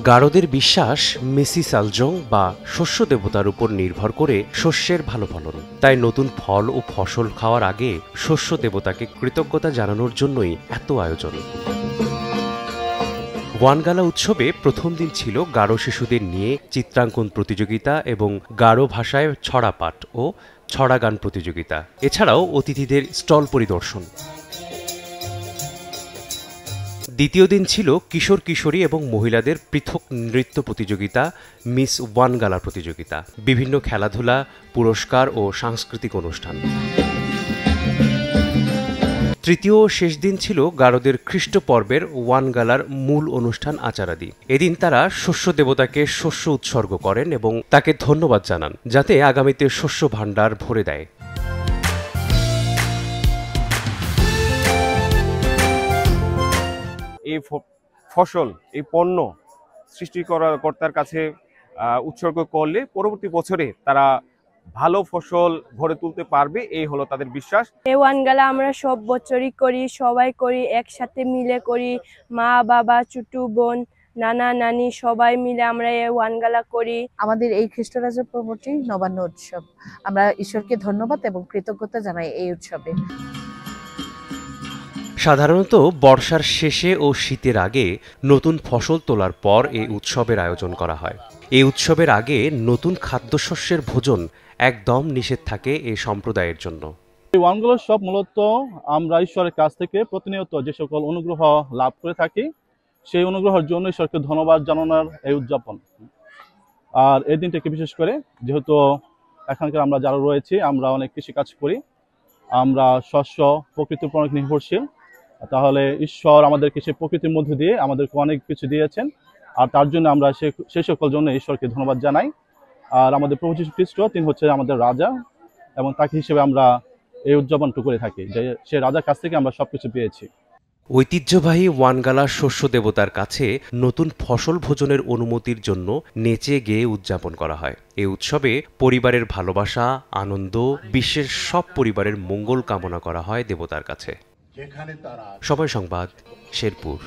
গারোদের বিশ্বাস মেসি সালজং বা শস্য দেবতার উপর নির্ভর করে শস্যের ভালো ফলন। তাই নতুন ফল ও ফসল খাওয়ার আগে শস্য দেবতাকে কৃতজ্ঞতা জানানোর জন্যই এত আয়োজন। ওয়ানগালা উৎসবে প্রথম দিন ছিল গারো শিশুদের নিয়ে চিত্রাঙ্কন প্রতিযোগিতা এবং গারো ভাষায় ছড়া পাঠ ও ছড়া গান প্রতিযোগিতা। এছাড়াও অতিথিদের স্টল পরিদর্শন। দ্বিতীয় দিন ছিল কিশোর কিশোরী এবং মহিলাদের পৃথক নৃত্য প্রতিযোগিতা, মিস ওয়ানগালা প্রতিযোগিতা, বিভিন্ন খেলাধুলা, পুরস্কার ও সাংস্কৃতিক অনুষ্ঠান। তৃতীয় ও শেষ দিন ছিল গারোদের খ্রিস্ট পর্বের ওয়ানগালার মূল অনুষ্ঠান আচারাদি। এদিন তারা শস্য দেবতাকে শস্য উৎসর্গ করেন এবং তাকে ধন্যবাদ জানান, যাতে আগামীতে শস্য ভাণ্ডার ভরে দেয়। এই ফসল, এই পণ্য সৃষ্টিকর্তার কাছে উৎসর্গ করলে পরবর্তী বছরে তারা ভালো ফসল ঘরে তুলতে পারবে, এই হলো তাদের বিশ্বাস। এই ওয়ানগালা আমরা সব বছরই করি, সবাই করি, একসাথে মিলে করি। মা বাবা, ছোট বোন, নানা নানি সবাই মিলে আমরা এই ওয়ানগালা করি। আমাদের এই খ্রিস্টরাজ পর্বটি নবান্ন উৎসব। আমরা ঈশ্বরকে ধন্যবাদ এবং কৃতজ্ঞতা জানাই এই উৎসবে। সাধারণত বর্ষার শেষে ও শীতের আগে নতুন ফসল তোলার পর এই উৎসবের আয়োজন করা হয়। এই উৎসবের আগে নতুন খাদ্যশস্যের ভোজন একদম নিষেধ থাকে এই সম্প্রদায়ের জন্য। এই ওয়ানগালা উৎসব মূলত আমরা ঈশ্বরের কাছ থেকে প্রতিনিয়ত যে সকল অনুগ্রহ লাভ করে থাকি, সেই অনুগ্রহের জন্য ঈশ্বরকে ধন্যবাদ জানানোর এই উদযাপন। আর এই দিনটাকে বিশেষ করে যেহেতু এখানকার আমরা যারা রয়েছি আমরা অনেক কৃষিকাজ করি, আমরা শস্য প্রকৃতির উপর অনেক নির্ভরশীল, তাহলে ঈশ্বর আমাদেরকে সেই প্রকৃতির মধ্যে দিয়ে আমাদেরকে অনেক কিছু দিয়েছেন, আর তার জন্য আমরা সেই সকল জন্য ঈশ্বরকে ধন্যবাদ জানাই। আর আমাদের প্রভু যীশু খ্রিস্ট তিনি হচ্ছে আমাদের রাজা, এবং তাকে হিসেবে আমরা এই উদযাপনটা করে থাকি, যে সে রাজার কাছ থেকে আমরা সবকিছু পেয়েছি। ঐতিহ্যবাহী ওয়ানগালা শস্য দেবতার কাছে নতুন ফসল ভোজনের অনুমতির জন্য নেচে গেয়ে উদযাপন করা হয়। এই উৎসবে পরিবারের ভালোবাসা, আনন্দ, বিশ্বের সব পরিবারের মঙ্গল কামনা করা হয় দেবতার কাছে। সময় সংবাদ, শেরপুর।